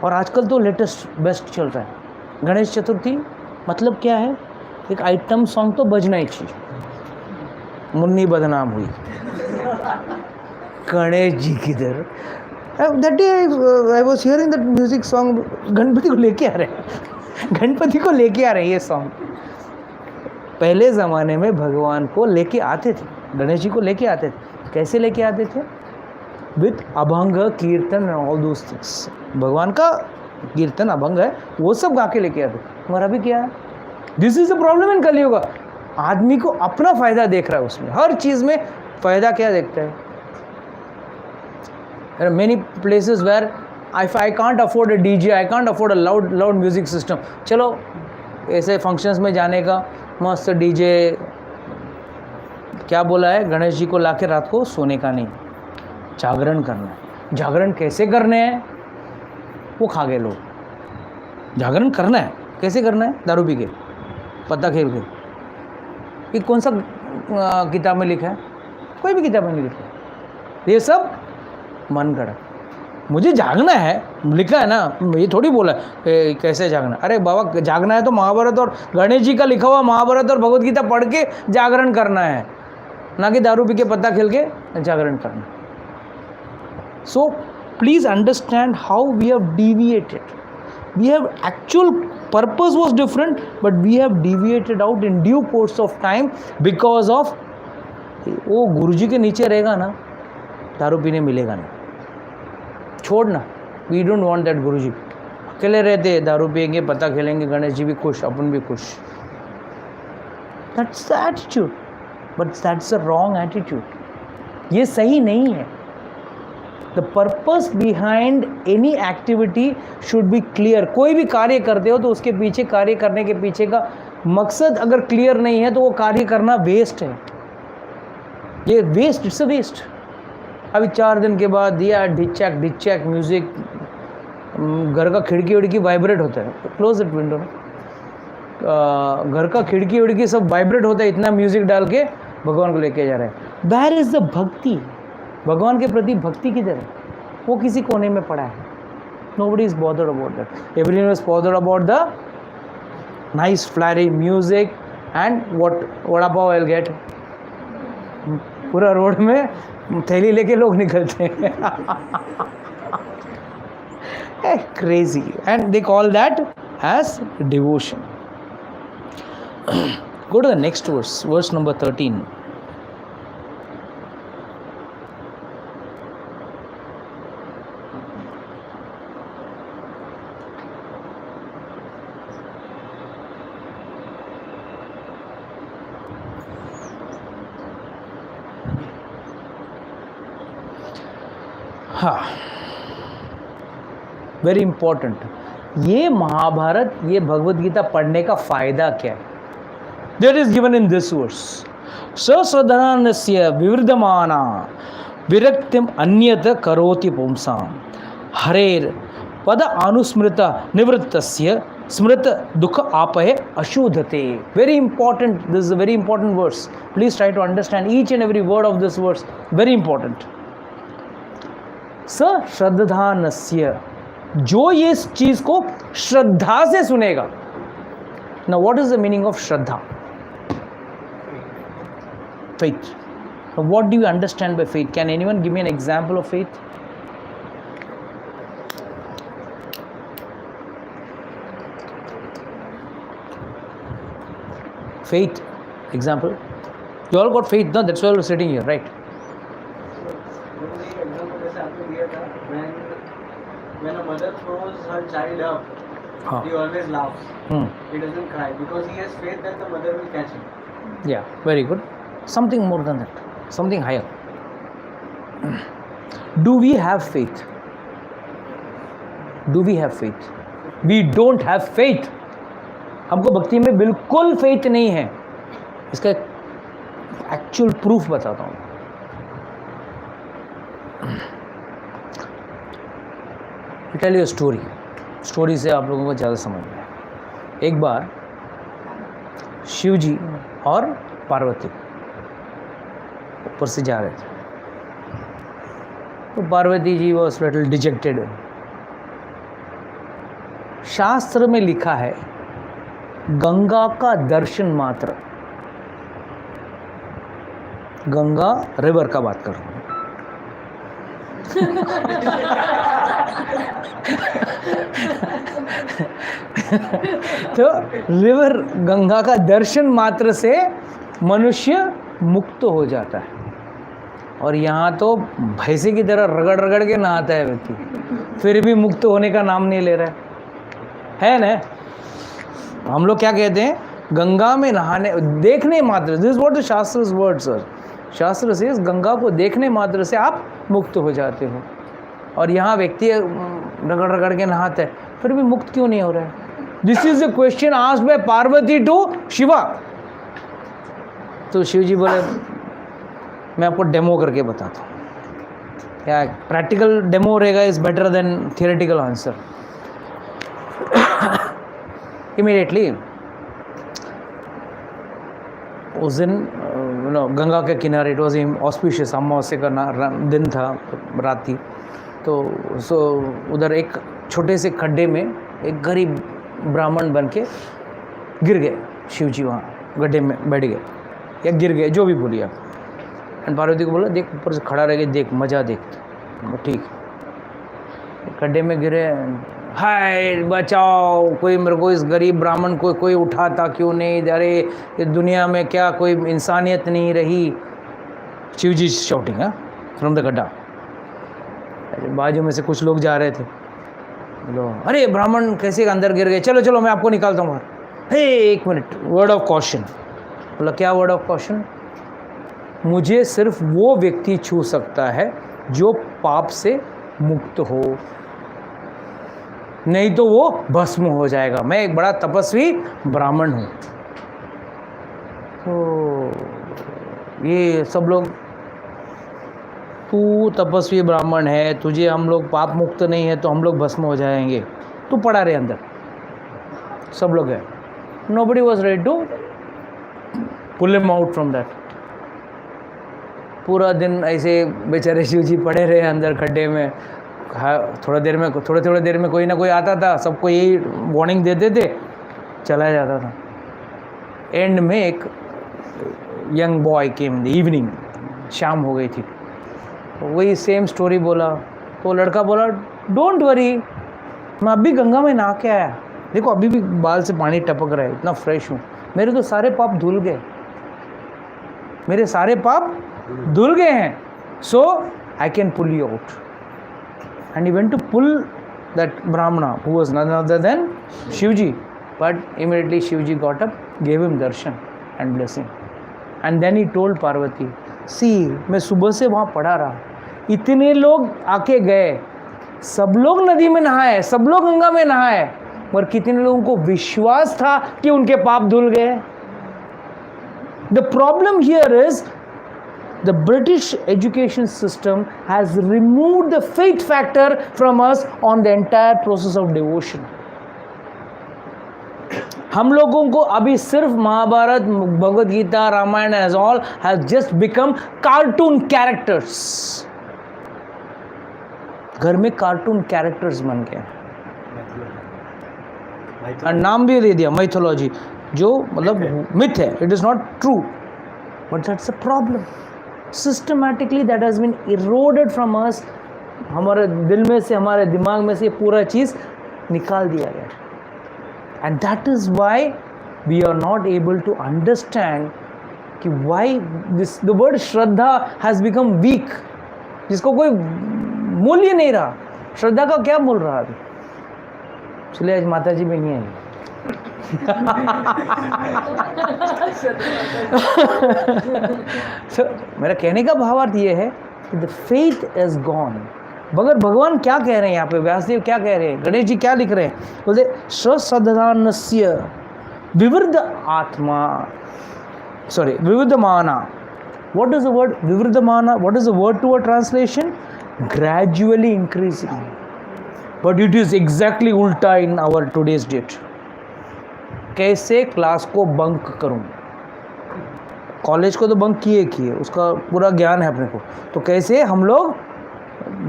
Speaker 1: और आजकल तो latest best चल रहा है गणेश चतुर्थी. मतलब क्या है, एक आइटम सॉन्ग तो बजना ही चाहिए. मुन्नी बदनाम हुई, गणेश जी किधर. That day I was hearing that music song, Ganpati को लेके आ रहे हैं, गणपति को लेके आ रहे हैं ये सॉन्ग. पहले ज़माने में भगवान को लेके आते थे, गणेश जी को लेके आते थे. कैसे लेके आते थे? विथ अभंग कीर्तन एंड ऑल दोस थिंग्स. भगवान का कीर्तन अभंग है वो सब गा के लेके आते. हमारा भी क्या है, this is the problem in कलयुग. आदमी को अपना फ़ायदा देख रहा है, उसमें हर चीज़ में फ़ायदा क्या देखता है. There are many places where if I can't afford a DJ, I can't afford a loud music system. चलो ऐसे फंक्शंस में जाने का, मस्त डीजे. क्या बोला है, गणेश जी को लाके रात को सोने का नहीं, जागरण करना है. जागरण कैसे करने हैं वो खा गए लोग. जागरण करना है कैसे करना है, दारू पी के, पत्ता खेल के. ये कौन सा किताब में लिखा है? कोई भी किताब में नहीं लिखा है. ये सब मन गढ़. मुझे जागना है लिखा है ना, ये थोड़ी बोला है कैसे जागना. अरे बाबा जागना है तो महाभारत और गणेश जी का लिखा हुआ महाभारत और भगवद गीता पढ़ के जागरण करना है. ना कि दारू पी के पत्ता खेल के जागरण करना. So please understand how we have deviated. We have actual purpose was different, but we have deviated out in due course of time because of वो गुरुजी के नीचे रहेगा ना, दारू पीने मिलेगा नहीं. छोड़ना, we don't want that गुरुजी. अकेले रहते, दारू पिएंगे, पत्ता खेलेंगे, गणेश जी भी खुश, अपन भी खुश. That's the attitude, but that's the wrong attitude. ये सही नहीं है. The purpose behind any activity should be clear. कोई भी कार्य करते हो तो उसके पीछे, कार्य करने के पीछे का मकसद अगर क्लियर नहीं है तो वो कार्य करना वेस्ट है. ये वेस्ट, इट्स अ वेस्ट. अभी 4 दिन के बाद दिया डिचैक म्यूजिक, घर का खिड़की उड़की वाइब्रेट होता है. Close it window. घर का खिड़की उड़की सब वाइब्रेट होता है, इतना म्यूजिक डाल के भगवान को लेके जा रहे हैं. वेयर इज द भक्ति? भगवान के प्रति भक्ति किधर है? वो किसी कोने में पड़ा है. Nobody is bothered about that. Everyone is bothered about the nice flary music and what vada pav I'll get. पूरा रोड में थैली लेके लोग निकलते हैं. Crazy, and they call that as devotion. Go to the next verse, verse number 13. हाँ, very important. ये महाभारत, ये भगवद गीता पढ़ने का फायदा क्या है? That is given in this verse. सश्रद्धानस्य विवृद्धमाना विरक्तिम अन्यत करोति पुंसां हरेर पद अनुस्मृत निवृत्तस्य स्मृत दुख आपहे अशुद्धते. Very important. This is a very important verse. Please try to understand each and every word of this verse. Very important. सश्रद्धानस्य, जो ये इस चीज को श्रद्धा से सुनेगा. Now what is the meaning of Shraddha? Faith. Now what do you understand by faith? Can anyone give me an example of faith? Faith, example. You all got faith, no? That's why you're sitting here, right?
Speaker 3: When a mother throws her child up, he always laughs. He doesn't cry because he has faith that the mother will catch him.
Speaker 1: Yeah, very good. Something more than that, something higher. Do we have faith? Do we have faith? We don't have faith. हमको भक्ति में बिल्कुल faith नहीं है. इसका actual proof बताता हूँ. I tell you a story. Story से आप लोगों को ज़्यादा समझ में आए. एक बार शिव जी और पार्वती ऊपर से जा रहे थे. तो Parvati ji was little dejected. शास्त्र में लिखा है गंगा का दर्शन मात्र, गंगा रिवर का बात कर रहा हूँ, तो रिवर गंगा का दर्शन मात्र से मनुष्य मुक्त हो जाता है. और यहाँ तो भैंसे की तरह रगड़ रगड़ के नहाता है व्यक्ति, फिर भी मुक्त होने का नाम नहीं ले रहा है ना. हम लोग क्या कहते हैं, गंगा में नहाने देखने मात्र, this what the shastra's word sir. शास्त्र से गंगा को देखने मात्र से आप मुक्त हो जाते हो. और यहाँ व्यक्ति रगड़ रगड़ के नहाता है, फिर भी मुक्त क्यों नहीं हो रहा है? This is the question asked by Parvati to Shiva. तो शिव जी बोले मैं आपको डेमो करके बताता हूँ. क्या प्रैक्टिकल डेमो रहेगा is better than theoretical answer. Immediately उस दिन गंगा के किनारे, इट वॉज ऑस्पिशियस, अमावस्या का दिन था, रात थी. तो उधर एक छोटे से खड्डे में एक गरीब ब्राह्मण बन के गिर गए. शिव जी वहाँ गड्ढे में बैठ गए या गिर गए, जो भी बोलिए आप. एंड पार्वती को बोला देख ऊपर से खड़ा रह के देख मज़ा देख। ठीक, गड्ढे में गिरे, हाय बचाओ, कोई मेरे को इस गरीब ब्राह्मण को कोई उठाता क्यों नहीं, अरे इस दुनिया में क्या कोई इंसानियत नहीं रही। शिव जी शाउटिंग फ्रॉम द गड्ढा। बाजू में से कुछ लोग जा रहे थे, बोलो अरे ब्राह्मण कैसे अंदर गिर गए, चलो चलो मैं आपको निकालता हूँ बाहर। हे एक मिनट, वर्ड ऑफ कॉशन। बोला क्या वर्ड ऑफ कॉशन? मुझे सिर्फ वो व्यक्ति छू सकता है जो पाप से मुक्त हो, नहीं तो वो भस्म हो जाएगा। मैं एक बड़ा तपस्वी ब्राह्मण हूँ। तो ये सब लोग, तू तपस्वी ब्राह्मण है, तुझे हम लोग पाप मुक्त नहीं है तो हम लोग भस्म हो जाएंगे, तू पड़ा रहे अंदर। सब लोग है, nobody was ready to pull him out from that. पूरा दिन ऐसे बेचारे शिव जी पड़े रहे अंदर खड्डे में। थोड़ी देर में कोई ना कोई आता था, सबको यही वार्निंग देते थे, चला जाता था। एंड में एक young boy came the evening, शाम हो गई थी, वही सेम स्टोरी बोला। तो लड़का बोला डोंट वरी, मैं अभी गंगा में नहा के आया, देखो अभी भी बाल से पानी टपक रहा है, इतना फ्रेश हूँ, मेरे तो सारे पाप धुल गए, मेरे सारे पाप धुल गए हैं, so I can pull you out. And he went to pull that Brahmana, who was none other than Shivji. But immediately Shivji got up, gave him darshan and blessing. And then he told Parvati, see, मैं सुबह से वहाँ पड़ा रहा, इतने लोग आके गए, सब लोग नदी में नहाए, सब लोग गंगा में नहाए, मगर कितने लोगों को विश्वास था कि उनके पाप धुल गए। The problem here is the British education system has removed the faith factor from us on the entire process of devotion. हम लोगों को अभी सिर्फ Mahabharat, Bhagavad Gita, Ramayan as all has just become cartoon characters. घर में कार्टून कैरेक्टर्स बन गए, और नाम भी दे दिया mythology, जो मतलब मिथ है, it is not true, but that's a problem. Systematically that has been eroded from us. हमारे दिल में से, हमारे दिमाग में से पूरा चीज़ निकाल दिया गया, and that is why we are not able to understand कि why the word Shraddha has become weak, जिसको कोई मूल्य नहीं रहा। श्रद्धा का क्या मूल्य रहा अभी? इसलिए आज माता जी भी नहीं आई। So, मेरा कहने का भावार्थ ये है कि द फेथ इज गॉन। मगर भगवान क्या कह रहे हैं यहाँ पे, व्यासदेव क्या कह रहे हैं, गणेश जी क्या लिख रहे हैं? बोलते श्रद्धानस्य विवृद्ध आत्मा, सॉरी विवृद्धमाना। व्हाट इज द वर्ड विवृद्धमाना? What is the word to a translation? Gradually increasing, but it is exactly उल्टा इन आवर टुडेज डेट। कैसे क्लास को बंक करूं? कॉलेज को तो बंक किए, उसका पूरा ज्ञान है अपने को, तो कैसे हम लोग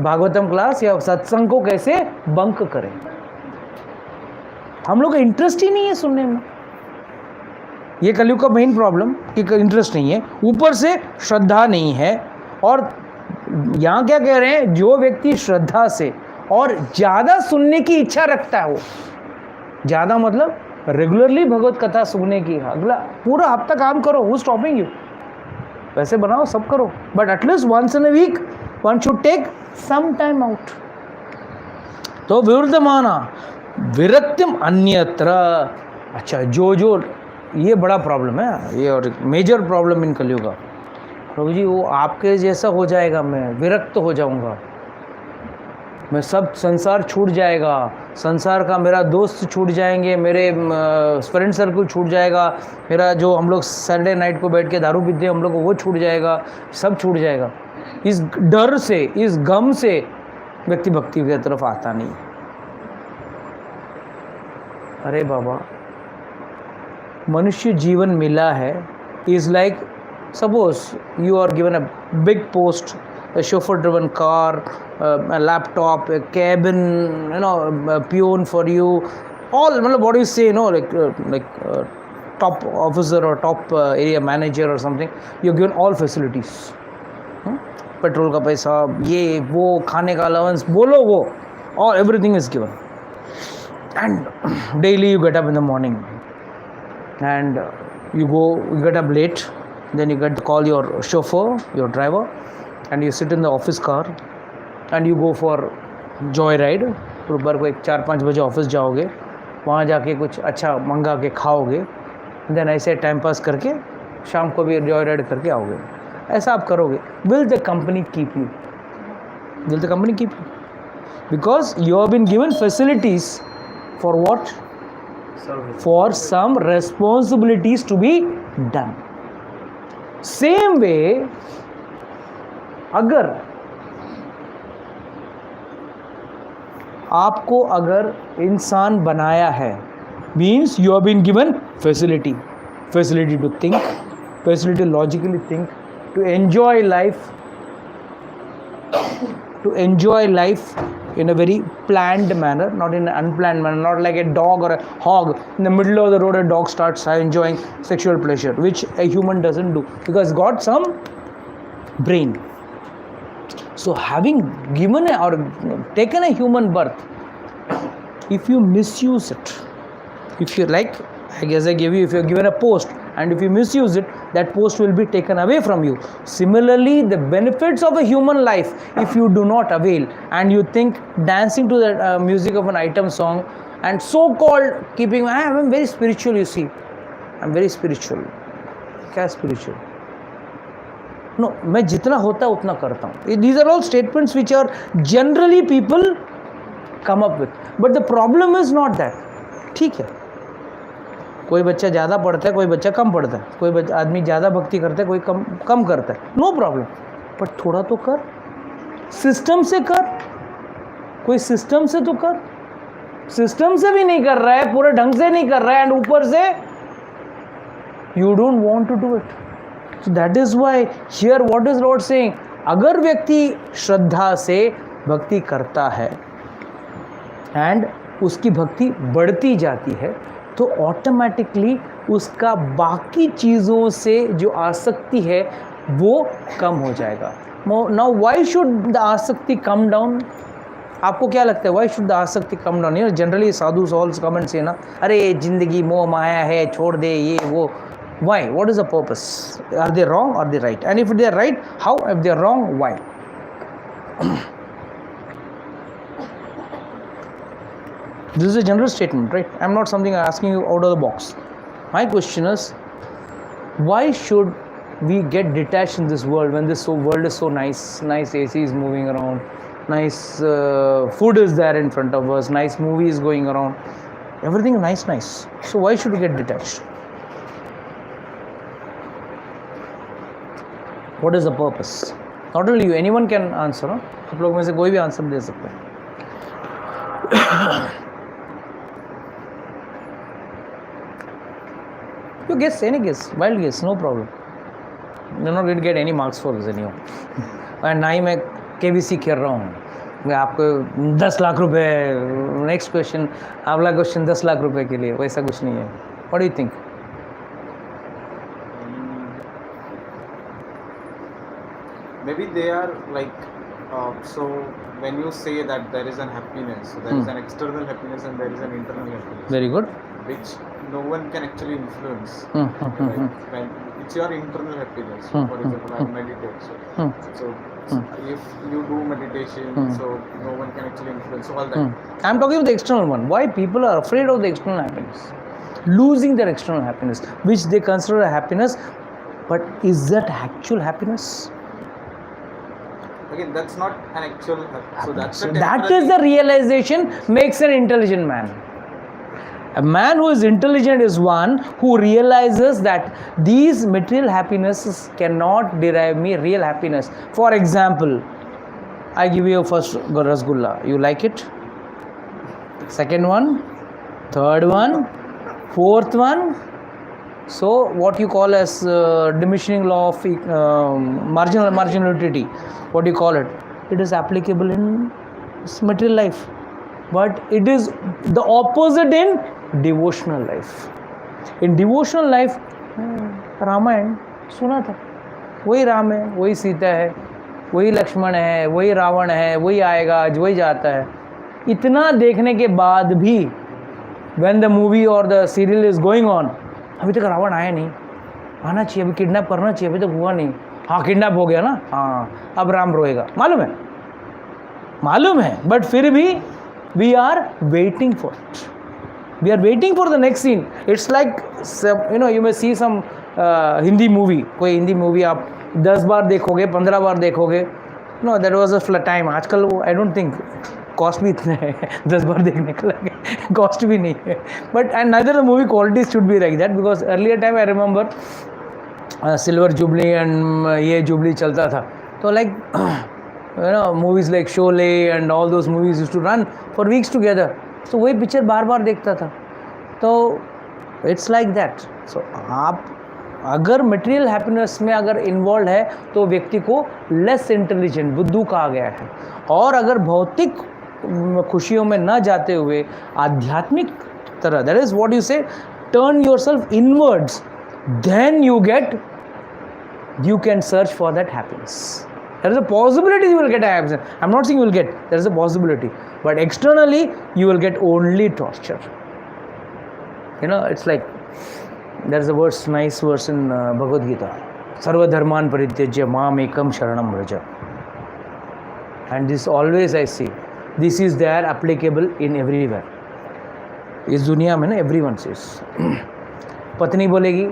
Speaker 1: भागवतम क्लास या सत्संग को कैसे बंक करें? हम लोग का इंटरेस्ट ही नहीं है सुनने में। ये कलयुग का मेन प्रॉब्लम कि इंटरेस्ट नहीं है, ऊपर से श्रद्धा नहीं है। और यहाँ क्या कह रहे हैं, जो व्यक्ति श्रद्धा से और ज़्यादा सुनने की इच्छा रखता है, वो ज़्यादा मतलब रेगुलरली भगवत कथा सुनने की, अगला पूरा हफ्ता काम करो, हु स्टॉपिंग यू, वैसे बनाओ, सब करो, but at least once in a week one should take some time out. तो विवृद्धमाना विरक्तिम अन्यत्र। अच्छा, जो ये बड़ा प्रॉब्लम है, ये और मेजर प्रॉब्लम इन कलयुग का। प्रभु जी वो आपके जैसा हो जाएगा, मैं विरक्त हो जाऊंगा, मैं सब संसार छूट जाएगा, संसार का मेरा दोस्त छूट जाएंगे, मेरे फ्रेंड सर्कल छूट जाएगा, मेरा जो हम लोग संडे नाइट को बैठ के दारू पीते हैं हम लोग को वो छूट जाएगा, सब छूट जाएगा। इस डर से, इस गम से व्यक्ति भक्ति की तरफ आता नहीं। अरे बाबा, मनुष्य जीवन मिला है, is like suppose you are given a big post, a chauffeur-driven car, a laptop, a cabin, a peon for you, all, what do you say, like top officer or top area manager or something, you're given all facilities. Petrol का पैसा, ये वो, खाने का allowance, बोलो वो, और everything is given. And daily you get up in the morning and you get up late, then you get to call your chauffeur, your driver, and you sit in the office car and you go for joyride. सुबह को 4-5 बजे office जाओगे, वहाँ जाके कुछ अच्छा मंगा के खाओगे, देन ऐसे टाइम पास करके शाम को भी जॉयराइड करके आओगे. ऐसा आप करोगे. Will the company keep you? Will the company keep you? Because you have been given facilities for what? For some responsibilities to be done. Same way, अगर आपको अगर इंसान बनाया है, means you have been given facility to think, facility to logically think, to enjoy life in a very planned manner, not in an unplanned manner, not like a dog or a hog. In the middle of the road, a dog starts enjoying sexual pleasure, which a human doesn't do, because it's got some brain. So having given or taken a human birth, if you misuse it, if you like, I guess I gave you, if you're given a post and if you misuse it, that post will be taken away from you. Similarly, the benefits of a human life, if you do not avail and you think dancing to the music of an item song and so-called keeping, I am very spiritual, you see, I'm very spiritual. क्या spiritual? No, मैं जितना होता उतना करता हूँ. These are all statements which are generally people come up with. But the problem is not that. ठीक है, कोई बच्चा ज़्यादा पढ़ता है, कोई बच्चा कम पढ़ता है, कोई आदमी ज़्यादा भक्ति करता है, कोई कम करता है, नो प्रॉब्लम. पर थोड़ा तो कर, सिस्टम से कर, कोई सिस्टम से तो कर. सिस्टम से भी नहीं कर रहा है, पूरे ढंग से नहीं कर रहा है, एंड ऊपर से you don't want to do it. So that is why here what is Lord saying, अगर व्यक्ति श्रद्धा से भक्ति करता है एंड उसकी भक्ति बढ़ती जाती है, तो ऑटोमेटिकली उसका बाकी चीज़ों से जो आसक्ति है वो कम हो जाएगा. नाउ व्हाई शुड द आसक्ति कम डाउन? आपको क्या लगता है, व्हाई शुड द आसक्ति कम डाउन? यार जनरली साधु सॉल्स कमेंट से ना, अरे जिंदगी मोह माया है, छोड़ दे ये वो. Why? What is the purpose? Are they wrong, are they right? And if they are right, how? If they are wrong, why? This is a general statement, right? I'm not something I'm asking you out of the box. My question is, why should we get detached in this world when this world is so nice? Nice AC is moving around, nice food is there in front of us, nice movies going around, everything nice. So why should we get detached? What is the purpose? Not only you, anyone can answer. No? आप लोग में से कोई भी answer दे सकते हैं. You guess, any guess, wild guess, no problem. You're not going to get any marks for this anyhow. And ना ही मैं KBC खेल रहा हूँ. मैं आपको 10 लाख रुपए, नेक्स्ट क्वेश्चन, अगला क्वेश्चन 10 लाख रुपए के लिए, वैसा कुछ नहीं है. What do you think?
Speaker 4: Maybe they are like, so when you say that there is an happiness, so there is an external happiness and there is an internal happiness.
Speaker 1: Very good.
Speaker 4: Which no one can actually influence. Right? When it's your internal happiness. For example, I meditate. So if you do meditation, so no one can actually influence all that.
Speaker 1: I'm talking about the external one. Why people are afraid of the external happiness? Losing their external happiness, which they consider a happiness, but is that actual happiness?
Speaker 4: Again, that's not an actual happiness. So that's
Speaker 1: So that is the realization makes an intelligent man. A man who is intelligent is one who realizes that these material happinesses cannot derive me real happiness. For example, I give you first rasgulla. You like it? Second one, third one, fourth one. So what you call as diminishing law of marginality. What do you call it? It is applicable in material life, but it is the opposite in devotional life. In devotional life Ramayan सुना था, वही राम है, वही सीता है, वही लक्ष्मण है, वही रावण है, वही आएगा आज, वही जाता है। इतना देखने के बाद भी when the movie or the serial is going on, अभी तक रावण आया नहीं, आना चाहिए, अभी किडनैप करना चाहिए, अभी तक हुआ नहीं। हाँ किडनैप हो गया ना, हाँ अब राम रोएगा, मालूम है, बट फिर भी we are waiting for it, we are waiting for the next scene. It's like you may see some Hindi movie, कोई हिंदी मूवी आप 10 बार देखोगे, 15 बार देखोगे, know that was a time. आजकल वो आई डोंट थिंक कॉस्ट भी इतना है 10 बार देखने का लगे, कॉस्ट भी नहीं है, but and neither the movie quality should be like that, because earlier time I remember silver jubilee and ये जुबली चलता था, तो like you know movies like Sholay and all those movies used to run for weeks together, तो वही picture बार बार देखता था। तो it's like that. सो आप अगर मटेरियल हैप्पीनेस में अगर इन्वॉल्व है तो व्यक्ति को लेस इंटेलिजेंट, बुद्धू कहा गया है। और अगर भौतिक खुशियों में न जाते हुए आध्यात्मिक तरह, that is what you say, turn yourself inwards, then you can search for that happiness. There is a possibility you will get happiness. I'm not saying you will get, there is a possibility, but externally you will get only torture. You know, it's like there is a verse, nice verse in Bhagavad Gita, sarva dharman parityajya mam ekam sharanam vraja, and this always I see, this is there applicable in everywhere. इस दुनिया में ना everyone says, पत्नी बोलेगी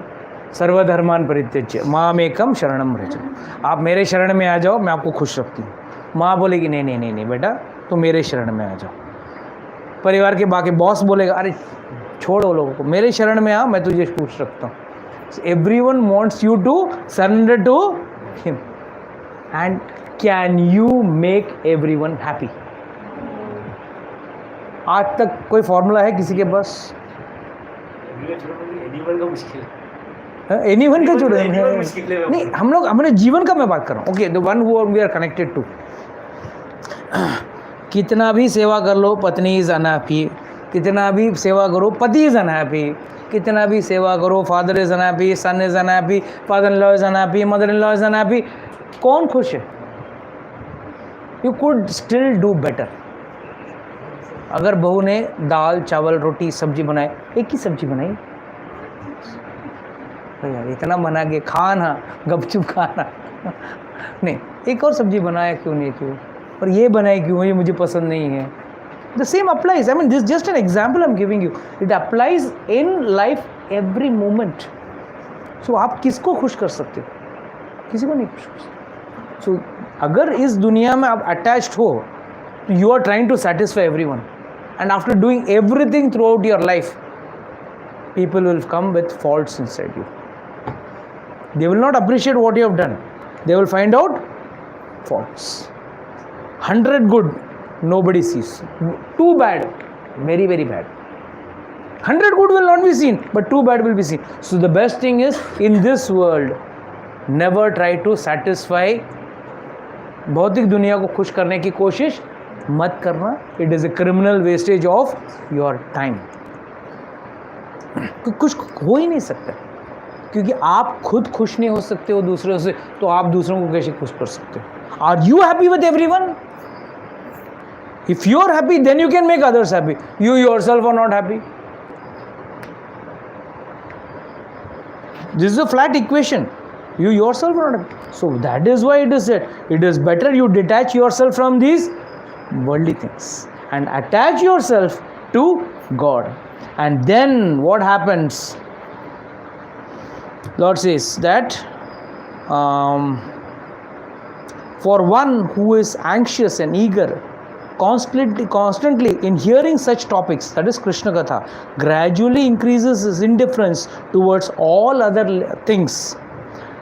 Speaker 1: सर्वधर्मान परित्यज्य मामेकम शरणम व्रज, आप मेरे शरण में आ जाओ, मैं आपको खुश रखती हूँ। माँ बोलेगी नहीं नहीं नहीं नहीं बेटा, तुम मेरे शरण में आ जाओ। परिवार के बाकी बॉस बोलेगा अरे छोड़ो लोगों को, मेरे शरण में आ, मैं तुझे खुश रखता हूँ। Everyone wants you to surrender to him, and can you make everyone happy? आज तक कोई फॉर्मूला है किसी के पास?
Speaker 5: एनीवन का मुश्किल है,
Speaker 1: एनीवन का जुड़े नहीं, हम लोग हमारे जीवन का मैं बात कर रहा हूँ। Okay, the one who we are connected to, कितना भी सेवा कर लो पत्नी इज अनहैप्पी, कितना भी सेवा करो पति इज अनहैप्पी, कितना भी सेवा करो father is unhappy, son is unhappy, father in law is unhappy, mother in law is unhappy, कौन खुश है? You could still do better. अगर बहू ने दाल चावल रोटी सब्जी बनाए, एक ही सब्जी बनाई, यार इतना बना के खाना, गपचुप खाना नहीं, एक और सब्जी बनाया क्यों नहीं, क्यों, और ये बनाए क्यों, ये मुझे पसंद नहीं है। The same applies, I mean this just an example I am giving you, it applies in life every moment. So आप किसको खुश कर सकते हो? किसी को नहीं खुश कर सकते। सो अगर इस दुनिया में आप अटैच्ड हो, you are trying to satisfy every one, and after doing everything throughout your life, people will come with faults inside you. They will not appreciate what you have done. They will find out faults. 100 good, nobody sees. 2 bad, very very bad. 100 good will not be seen, but 2 bad will be seen. So the best thing is, in this world, never try to satisfy, भौतिक दुनिया को खुश करने की कोशिश मत करना. It is a criminal wastage of your time. कुछ हो ही नहीं सकता, क्योंकि आप खुद खुश नहीं हो सकते हो दूसरों से, तो आप दूसरों को कैसे खुश कर सकते हो? Are you happy with everyone? If you are happy, then you can make others happy. You yourself are not happy. This is a flat equation. You yourself are not happy. So that is why it is said, it is better you detach yourself from these worldly things and attach yourself to God. And then what happens? Lord says that for one who is anxious and eager constantly in hearing such topics, that is Krishna Katha, gradually increases his indifference towards all other things.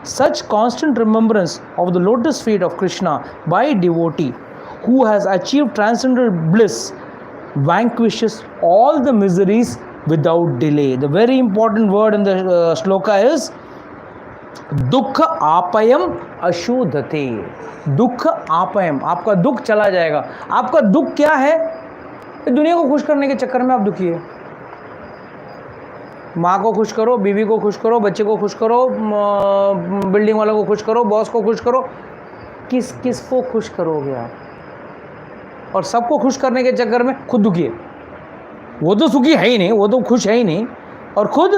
Speaker 1: Such constant remembrance of the lotus feet of Krishna by a devotee who has achieved transcendental bliss vanquishes all the miseries without delay. The very important word in the shloka is dukha apayam ashudhate. dukha apayam, आपका दुख चला जाएगा. आपका दुख क्या है? दुनिया को खुश करने के चक्कर में आप दुखी है. माँ को खुश करो, बीवी को खुश करो, बच्चे को खुश करो, बिल्डिंग वालों को खुश करो, बॉस को खुश करो. किस किस को खुश करोगे आप? और सबको खुश करने के चक्कर में खुद दुखी है। वो तो सुखी है ही नहीं, वो तो खुश है ही नहीं, और खुद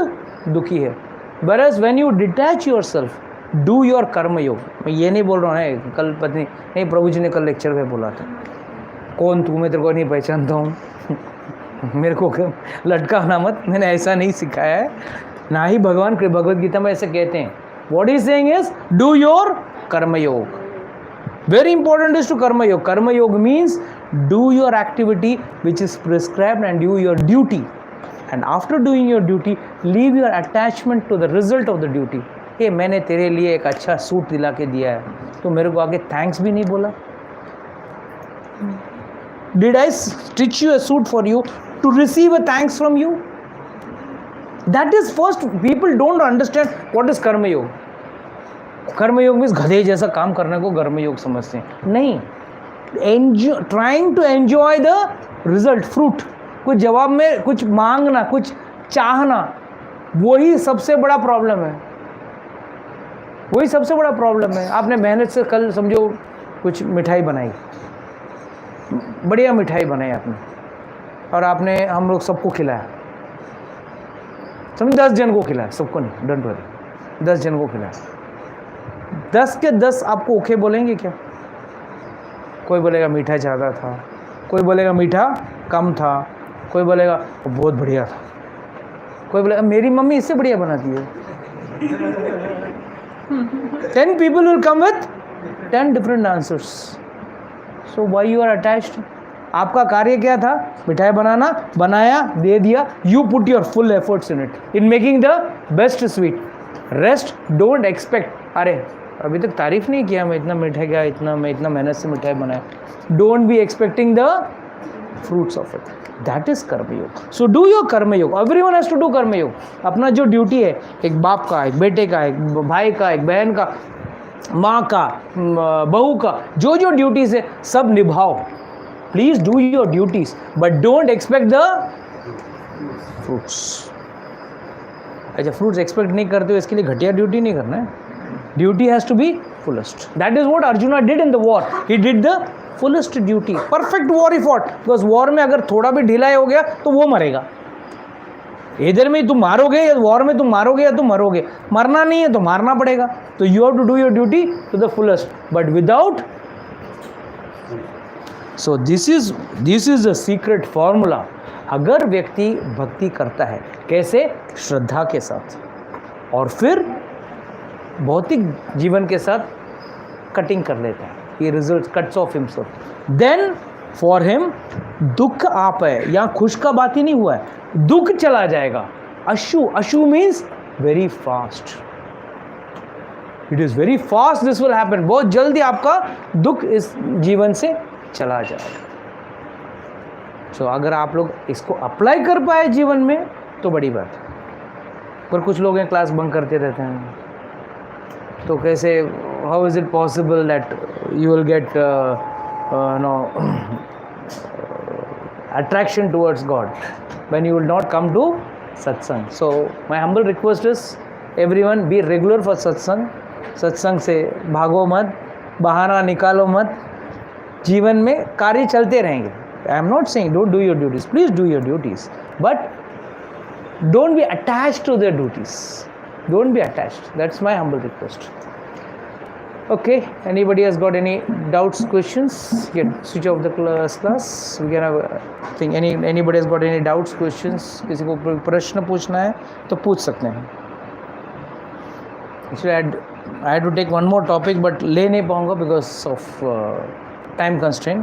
Speaker 1: दुखी है। Whereas when you detach yourself, do your कर्म योग। मैं ये नहीं बोल रहा हूँ कल पत्नी नहीं, प्रभु जी ने कल लेक्चर में बोला था, कौन तू, मैं तेरे को नहीं पहचानता हूँ मेरे को लटकाना मत, मैंने ऐसा नहीं सिखाया है, ना ही भगवान भगवद गीता में ऐसे कहते हैं। What he is saying is do your कर्म योग। Very important is to karma yoga. Karma yoga means do your activity which is prescribed and do your duty. And after doing your duty, leave your attachment to the result of the duty. hey, मैंने तेरे लिए एक अच्छा suit दिला के दिया है, तो मेरे को आगे थैंक्स भी नहीं बोला? Did I stitch you a suit for you to receive a thanks from you? That is first, people don't understand what is karma yoga. Karma yoga means गधे जैसा काम करने को कर्मयोग समझते हैं, नहीं। Trying to enjoy the result, fruit. कुछ जवाब में कुछ मांगना, कुछ चाहना, वही सबसे बड़ा प्रॉब्लम है, वही सबसे बड़ा प्रॉब्लम है। आपने मेहनत से कल समझो कुछ मिठाई बनाई, बढ़िया मिठाई बनाई आपने, और आपने हम लोग सबको खिलाया, समझ 10 जन को खिलाया, सबको नहीं, डोंट वरी, 10 जन को खिलाया। 10 के 10 आपको ओके बोलेंगे क्या? कोई बोलेगा मीठा ज़्यादा था, कोई बोलेगा मीठा कम था, कोई बोलेगा बहुत बढ़िया था, कोई बोलेगा मेरी मम्मी इससे बढ़िया बनाती है। 10 people will come with 10 different answers. So why you are attached? आपका कार्य क्या था? मिठाई बनाना, बनाया, दे दिया। You put your full efforts in it, in making the best sweet. Rest don't expect. अरे अभी तक तारीफ नहीं किया, मैं इतना मिठाई क्या, मैं इतना मेहनत से मिठाई बनाया। Don't be expecting the fruits of it, that is कर्मयोग। सो डू योर कर्मयोग, एवरीवन हैज टू डू कर्मयोग। अपना जो ड्यूटी है, एक बाप का, एक बेटे का, एक भाई का, एक बहन का, माँ का, बहू का, जो जो ड्यूटीज है सब निभाओ। Please do your duties but don't expect the fruits. अच्छा, फ्रूट्स एक्सपेक्ट नहीं करते हो इसके लिए घटिया ड्यूटी नहीं करना है। Duty has to be fullest. That is what Arjuna did in the war. He did the fullest duty. Perfect war he fought. Because war में अगर थोड़ा भी ढिलाई हो गया तो वो मरेगा। इधर में तुम मारोगे या वॉर में तुम मारोगे या तुम मरोगे, मरना नहीं है तो मारना पड़ेगा। तो you have to do your duty to the fullest, but without. So this is the secret formula. अगर व्यक्ति भक्ति करता है कैसे? श्रद्धा के साथ, और फिर भौतिक जीवन के साथ कटिंग कर लेता है, ये result cuts off himself, then for him दुख आप है, यहाँ खुश का बात ही नहीं हुआ है, दुख चला जाएगा। Ashu means very fast, it is very fast, this will happen, बहुत जल्दी आपका दुख इस जीवन से चला जाएगा। सो अगर आप लोग इसको अप्लाई कर पाए जीवन में तो बड़ी बात है। पर कुछ लोग हैं क्लास बंक करते रहते हैं, तो कैसे, how is it possible that you will get attraction towards God when you will not come to satsang? So my humble request is everyone be regular for satsang. सत्संग से भागो मत, बहाना निकालो मत, जीवन में कार्य चलते रहेंगे। I am not saying don't do your duties, please do your duties, but don't be attached to their duties, don't be attached. That's my humble request. Okay, anybody has got any doubts, questions? You can switch off the class. We can have I think anybody has got any doubts, questions? किसी को प्रश्न पूछना है तो पूछ सकते हैं। Actually I had to take one more topic but ले नहीं पाऊँगा because of time constraint.